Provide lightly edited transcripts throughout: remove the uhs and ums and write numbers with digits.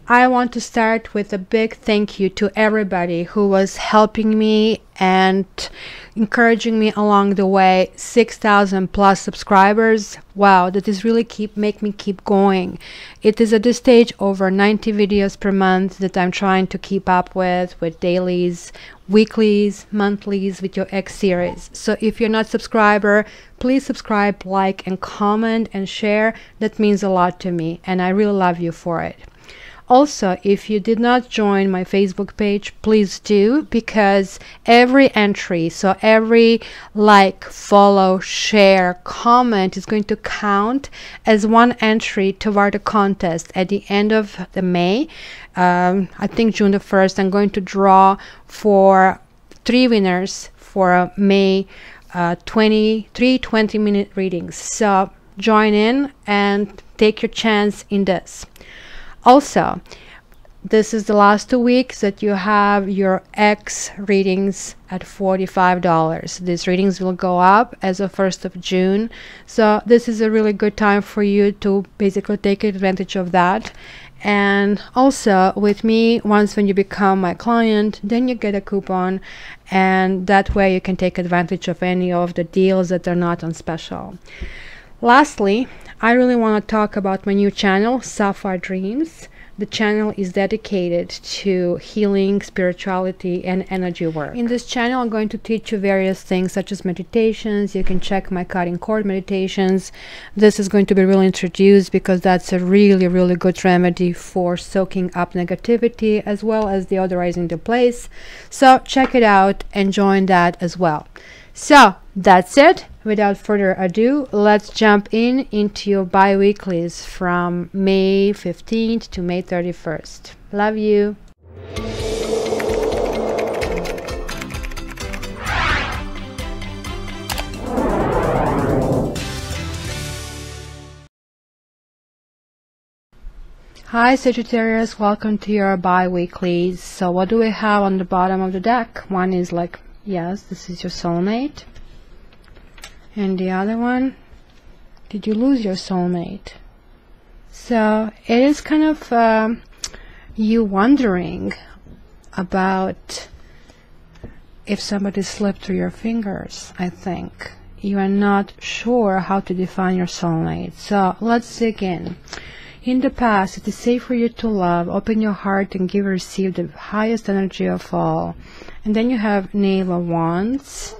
I want to start with a big thank you to everybody who was helping me and encouraging me along the way. 6,000 plus subscribers. Wow, that is really make me keep going. It is at this stage over 90 videos per month that I'm trying to keep up with dailies, weeklies, monthlies, with your X series. So if you're not a subscriber, please subscribe, like, and comment and share. That means a lot to me, and I really love you for it. Also, if you did not join my Facebook page, please do, because every entry, so every like, follow, share, comment is going to count as one entry toward a contest at the end of the May. I think June the 1st, I'm going to draw for 3 winners for May 20-minute readings. So join in and take your chance in this. Also, this is the last 2 weeks that you have your X readings at $45. These readings will go up as of 1st of June. So this is a really good time for you to basically take advantage of that. And also with me, once when you become my client, then you get a coupon, and that way you can take advantage of any of the deals that are not on special. Lastly, I really want to talk about my new channel, Sapphire Dreams. The channel is dedicated to healing, spirituality, and energy work. In this channel, I'm going to teach you various things such as meditations. You can check my cutting cord meditations. This is going to be really introduced because that's a really, really good remedy for soaking up negativity as well as deodorizing the place. So check it out and join that as well. So that's it. Without further ado, let's jump into your bi-weeklies from May 15th to May 31st. Love you. Hi Sagittarius, welcome to your bi-weeklies. So what do we have on the bottom of the deck? One is like, yes, this is your soulmate. And the other one, did you lose your soulmate? So it is kind of you wondering about if somebody slipped through your fingers. I think you are not sure how to define your soulmate. So let's dig in. In the past, it is safe for you to love, open your heart, and give or receive the highest energy of all. And then you have Knave of Wands.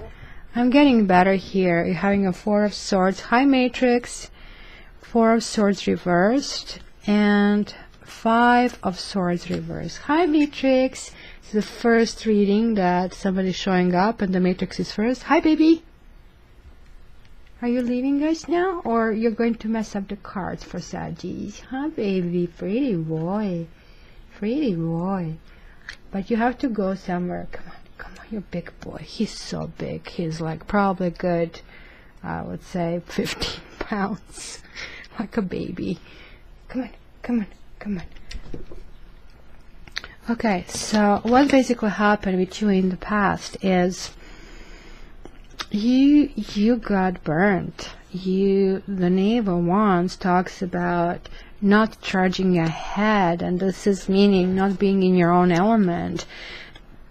I'm getting better here. You're having a 4 of Swords, High Matrix, 4 of Swords reversed, and 5 of Swords reversed. High Matrix is the first reading that somebody's showing up, and the Matrix is first. Hi, baby. Are you leaving us now, or you're going to mess up the cards for Saggies? Huh, baby? Pretty boy. Pretty boy. But you have to go somewhere. Come on. Come on, you big boy. He's so big. He's like probably good, I would say 15 pounds. Like a baby. Come on, come on, come on. Okay, so what basically happened with you in the past is you got burnt. The Knave of Wands talks about not charging ahead, and this is meaning not being in your own element.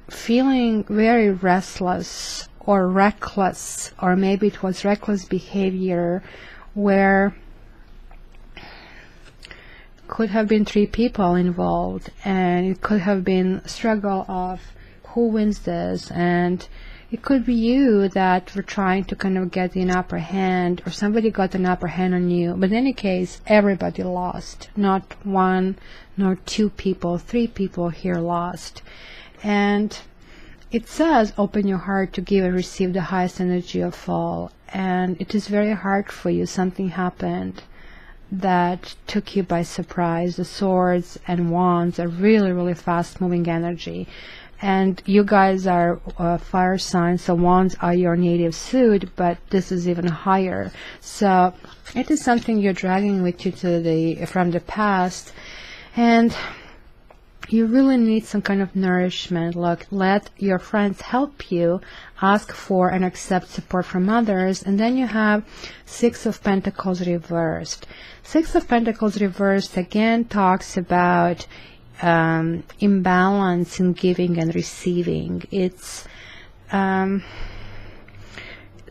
Feeling very restless or reckless, or maybe it was reckless behavior where could have been 3 people involved, and it could have been a struggle of who wins this, and it could be you that were trying to kind of get an upper hand, or somebody got an upper hand on you. But in any case, everybody lost. Not 1 nor 2 people, 3 people here lost. And it says open your heart to give and receive the highest energy of all, and it is very hard for you. Something happened that took you by surprise. The Swords and Wands are really, really fast moving energy, and you guys are fire signs, so Wands are your native suit, but this is even higher. So it is something you're dragging with you from the past, and you really need some kind of nourishment. Like, let your friends help you, ask for and accept support from others. And then you have 6 of Pentacles reversed. 6 of Pentacles reversed again talks about imbalance in giving and receiving. It's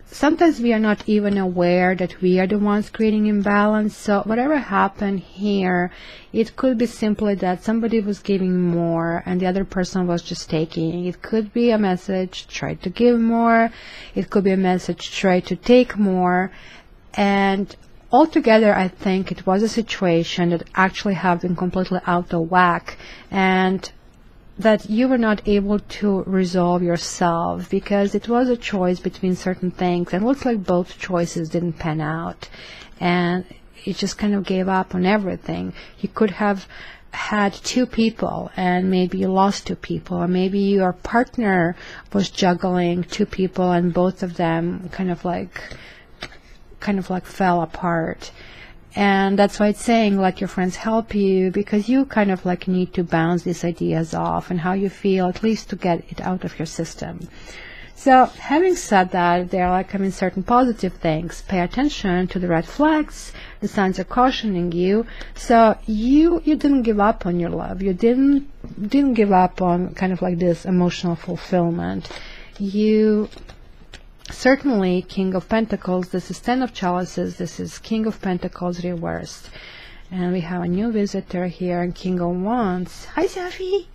sometimes we are not even aware that we are the ones creating imbalance. So whatever happened here, it could be simply that somebody was giving more and the other person was just taking. It could be a message, try to give more. It could be a message, try to take more. And altogether, I think it was a situation that actually have been completely out of whack, and that you were not able to resolve yourself because it was a choice between certain things, and it looks like both choices didn't pan out, and you just kind of gave up on everything. You could have had two people and maybe you lost two people, or maybe your partner was juggling two people and both of them kind of like fell apart. And that's why it's saying let your friends help you, because you kind of like need to bounce these ideas off and how you feel, at least to get it out of your system. So having said that, there are like, certain positive things. Pay attention to the red flags. The signs are cautioning you. So you didn't give up on your love. You didn't give up on kind of like this emotional fulfillment. You certainly, King of Pentacles, this is Ten of Chalices, this is King of Pentacles reversed. And we have a new visitor here, and King of Wands. Hi, Safi.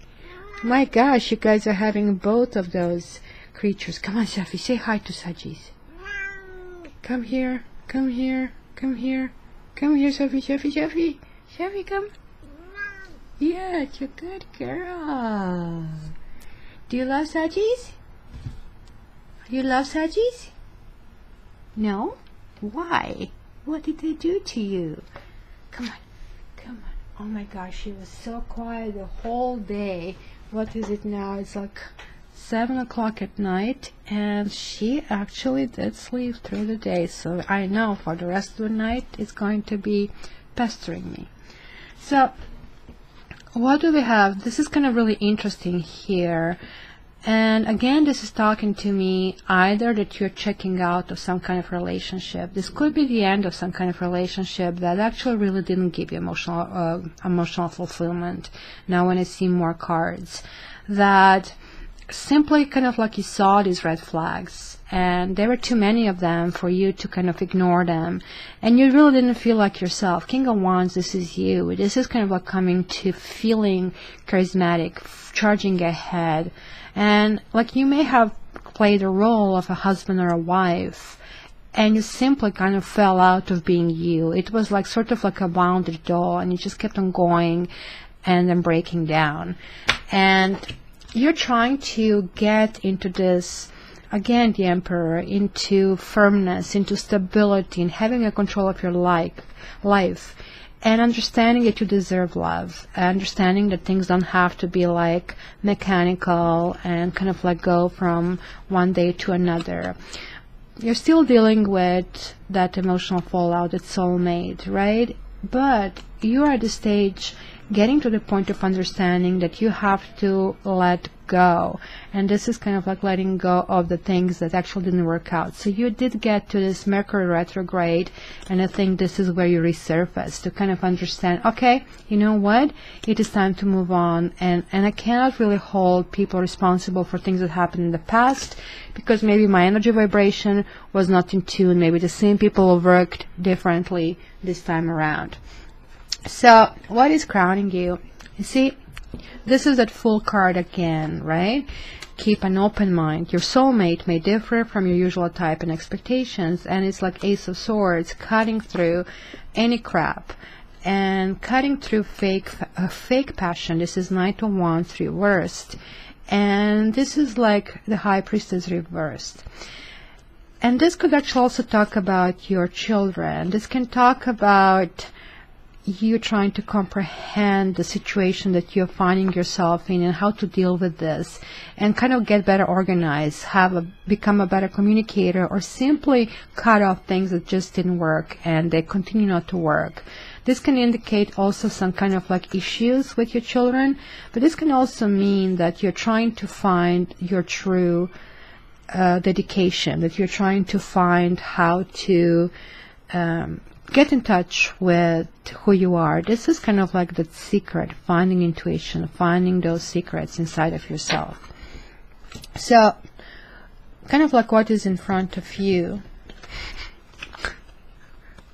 My gosh, you guys are having both of those creatures. Come on, Safi, say hi to Sagis. Come here, come here, come here. Come here, Safi, Safi, Safi. Safi, come. Yeah, you're a good girl. Do you love Sagis? You love Sagis? No? Why? What did they do to you? Come on. Come on. Oh my gosh, she was so quiet the whole day. What is it now? It's like 7 o'clock at night, and she actually did sleep through the day. So I know for the rest of the night it's going to be pestering me. So what do we have? This is kind of really interesting here. And again, this is talking to me either that you're checking out of some kind of relationship. This could be the end of some kind of relationship that actually really didn't give you emotional fulfillment. Now when I see more cards, that simply kind of like you saw these red flags and there were too many of them for you to kind of ignore them, and you really didn't feel like yourself. King of Wands, this is you. This is kind of like coming to feeling charismatic, charging ahead. And like you may have played a role of a husband or a wife, and you simply kind of fell out of being you. It was like sort of like a wounded doll, and you just kept on going and then breaking down. And you're trying to get into this, again, the Emperor, into firmness, into stability, and having a control of your life. And understanding that you deserve love, understanding that things don't have to be like mechanical and kind of like go from one day to another. You're still dealing with that emotional fallout, that soulmate, right? But you are at the stage getting to the point of understanding that you have to let go, and this is kind of like letting go of the things that actually didn't work out. So you did get to this Mercury retrograde, and I think this is where you resurface to kind of understand, okay, you know what, it is time to move on, and I cannot really hold people responsible for things that happened in the past, because maybe my energy vibration was not in tune. Maybe the same people worked differently this time around. So what is crowning you? You see, this is that Fool card again, right? Keep an open mind. Your soulmate may differ from your usual type and expectations, and it's like Ace of Swords, cutting through any crap and cutting through fake passion. This is Knight of Wands reversed, and this is like the High Priestess reversed. And this could actually also talk about your children. This can talk about you trying to comprehend the situation that you're finding yourself in and how to deal with this, and kind of get better organized, become a better communicator, or simply cut off things that just didn't work and they continue not to work. This can indicate also some kind of like issues with your children, but this can also mean that you're trying to find your true dedication, that you're trying to find how to get in touch with who you are. This is kind of like that secret, finding intuition, finding those secrets inside of yourself. So, kind of like what is in front of you.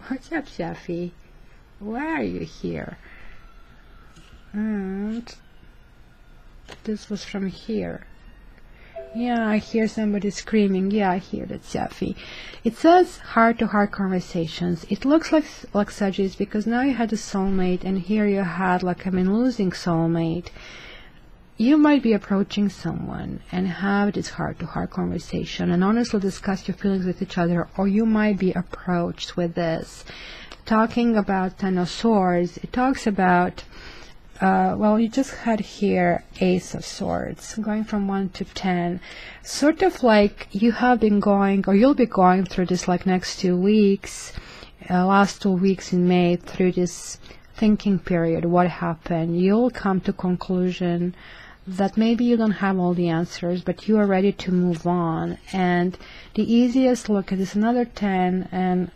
What's up, Jeffy? Why are you here? And this was from here. Yeah, I hear somebody screaming. Yeah, I hear that, Jeffy. It says heart-to-heart conversations. It looks like Sagittarius, because now you had a soulmate, and here you had like, losing soulmate. You might be approaching someone and have this heart-to-heart conversation and honestly discuss your feelings with each other, or you might be approached with this. Talking about Ten of Swords, it talks about well, you just had here Ace of Swords, going from 1 to 10. Sort of like you have been going, or you'll be going through this like next 2 weeks, last 2 weeks in May, through this thinking period. What happened? You'll come to conclusion that maybe you don't have all the answers, but you are ready to move on. And the easiest look at this, another 10, and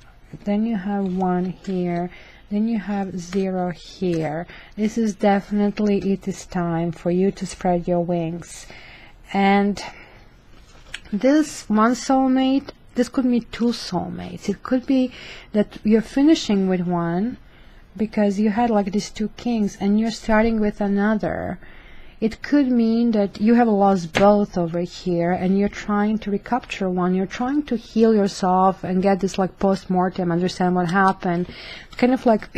then you have 1 here. Then you have 0 here. This is definitely, it is time for you to spread your wings. And this one soulmate, this could be 2 soulmates. It could be that you're finishing with one because you had like these 2 kings and you're starting with another. It could mean that you have lost both over here and you're trying to recapture one. You're trying to heal yourself and get this like post-mortem, understand what happened. Kind of like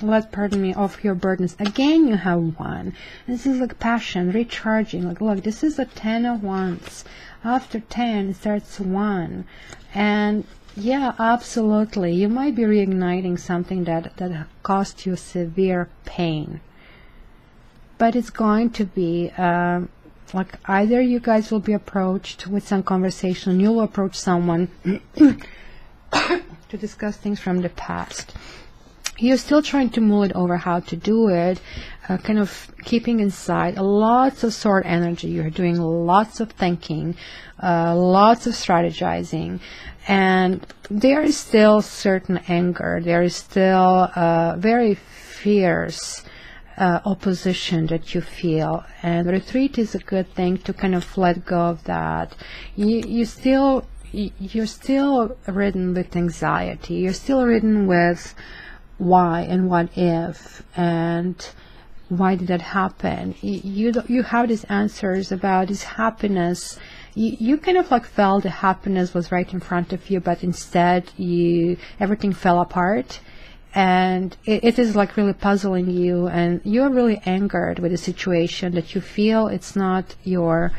let off your burdens. Again, you have 1. This is like passion, recharging. Like, look, this is a 10 of Wands. After 10, it starts 1. And yeah, absolutely. You might be reigniting something that caused you severe pain. But it's going to be like either you guys will be approached with some conversation, you'll approach someone to discuss things from the past. You're still trying to mull it over how to do it, kind of keeping inside lots of sword energy. You're doing lots of thinking, lots of strategizing, and there is still certain anger. There is still very fierce opposition that you feel, and retreat is a good thing to kind of let go of that. You're still ridden with anxiety. You're still ridden with why and what if and why did that happen. You have these answers about this happiness. You kind of like felt the happiness was right in front of you, but instead everything fell apart. And it is like really puzzling you, and you're really angered with the situation that you feel it's not your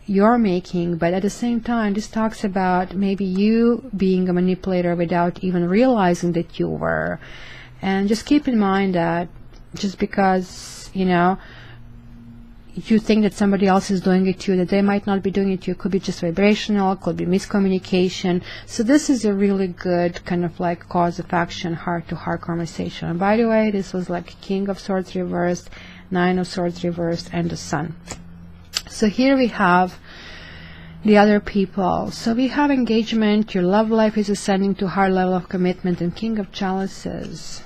making. But at the same time, this talks about maybe you being a manipulator without even realizing that you were. And just keep in mind that just because, you know, you think that somebody else is doing it to you, that they might not be doing it to you. It could be just vibrational, could be miscommunication. So this is a really good kind of like cause of action, heart-to-heart conversation. And by the way, this was like King of Swords reversed, 9 of Swords reversed, and the Sun. So here we have the other people. So we have engagement, your love life is ascending to a higher level of commitment, and King of Chalices.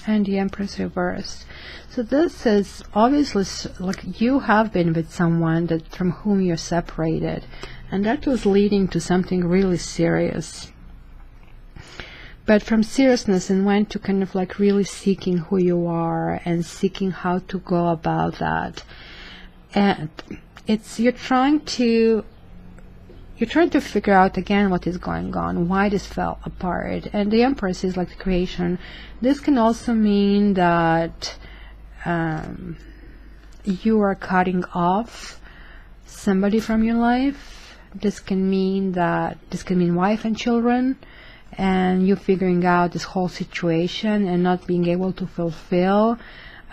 And the Empress reversed. So this is obviously like you have been with someone from whom you're separated, and that was leading to something really serious. But from seriousness and went to kind of like really seeking who you are and seeking how to go about that. And you're trying to figure out again what is going on, why this fell apart. And the Empress is like the creation. This can also mean that you are cutting off somebody from your life. This can mean wife and children, and you figuring out this whole situation and not being able to fulfill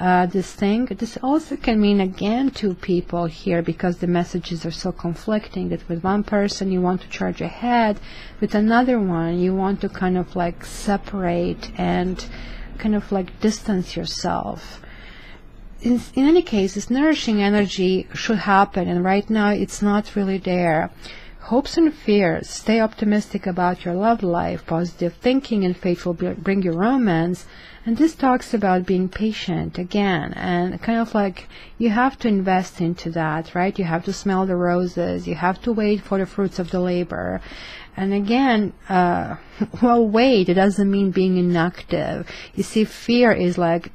this thing. This also can mean again 2 people here, because the messages are so conflicting, that with one person you want to charge ahead, with another one you want to kind of like separate and kind of like distance yourself. In any case, this nourishing energy should happen, and right now it's not really there. hopes and fears. Stay optimistic about your love life. Positive thinking and faith will bring you romance. And this talks about being patient again, and kind of like you have to invest into that, right? You have to smell the roses. You have to wait for the fruits of the labor. And again, well, wait, it doesn't mean being inactive. You see, fear is like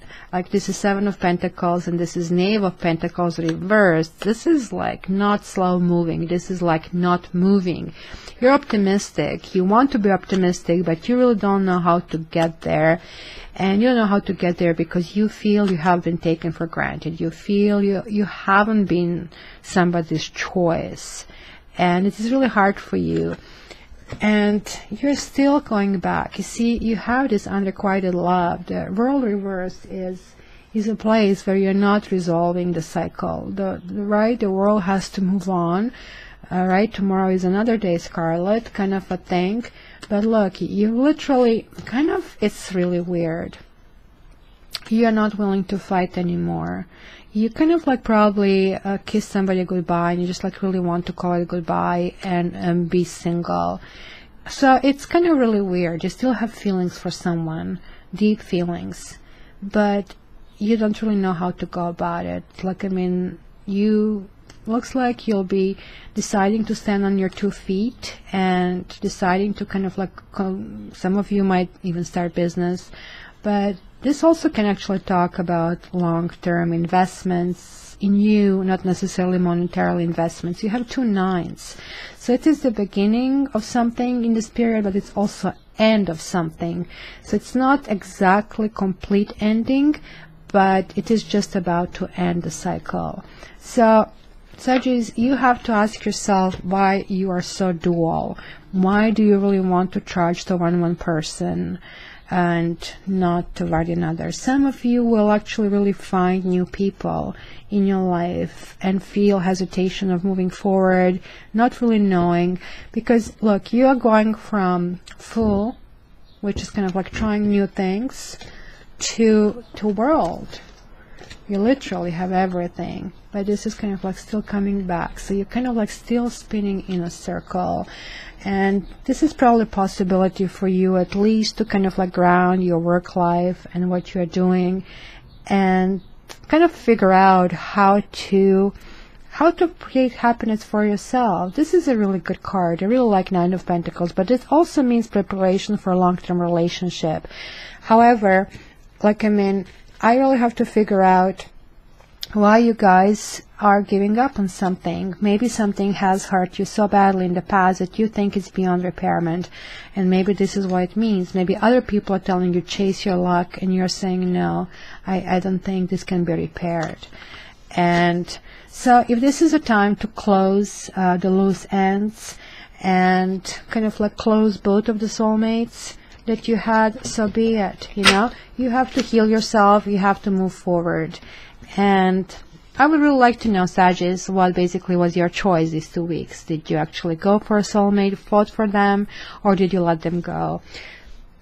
this is Seven of Pentacles and this is Knave of Pentacles reversed. This is like not slow moving. This is like not moving. You're optimistic. You want to be optimistic, but you really don't know how to get there. And you don't know how to get there because you feel you have been taken for granted. You feel you haven't been somebody's choice. And it is really hard for you. And you're still going back. You see, you have this unrequited love. The world reverse is a place where you're not resolving the cycle. The world has to move on. Right, tomorrow is another day, Scarlet, kind of a thing. But look, you literally kind of, it's really weird. You are not willing to fight anymore. You kind of like probably kiss somebody goodbye and you just like really want to call it goodbye and be single. So it's kind of really weird. You still have feelings for someone, deep feelings, but you don't really know how to go about it. Like, I mean, you looks like you'll be deciding to stand on your 2 feet and deciding to kind of like, some of you might even start business, but this also can actually talk about long-term investments in you, not necessarily monetarily investments. You have 2 nines. So it is the beginning of something in this period, but it's also end of something. So it's not exactly complete ending, but it is just about to end the cycle. So Sagittarius, you have to ask yourself why you are so dual. Why do you really want to charge to one person and not toward another? Some of you will actually really find new people in your life and feel hesitation of moving forward, not really knowing, because look, you are going from full, which is kind of like trying new things, to world. You literally have everything, but this is kind of like still coming back. So you're kind of like still spinning in a circle. And this is probably a possibility for you at least to kind of like ground your work life and what you're doing and kind of figure out how to create happiness for yourself. This is a really good card. I really like Nine of Pentacles, but it also means preparation for a long-term relationship. However, like, I mean, I really have to figure out why you guys are giving up on something. Maybe something has hurt you so badly in the past that you think it's beyond repairment, and maybe this is what it means. Maybe other people are telling you chase your luck and you're saying no, I don't think this can be repaired. And so if this is a time to close the loose ends and kind of like close both of the soulmates that you had, so be it. You know, you have to heal yourself, you have to move forward. And I would really like to know, Sagittarius, what basically was your choice these 2 weeks. Did you actually go for a soulmate, fought for them, or did you let them go?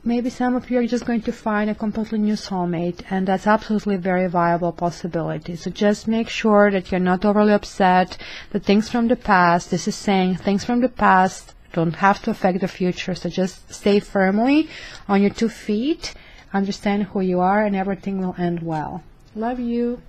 Maybe some of you are just going to find a completely new soulmate, and that's absolutely a very viable possibility. So just make sure that you're not overly upset, that things from the past, this is saying things from the past don't have to affect the future. So just stay firmly on your 2 feet, understand who you are, and everything will end well. Love you.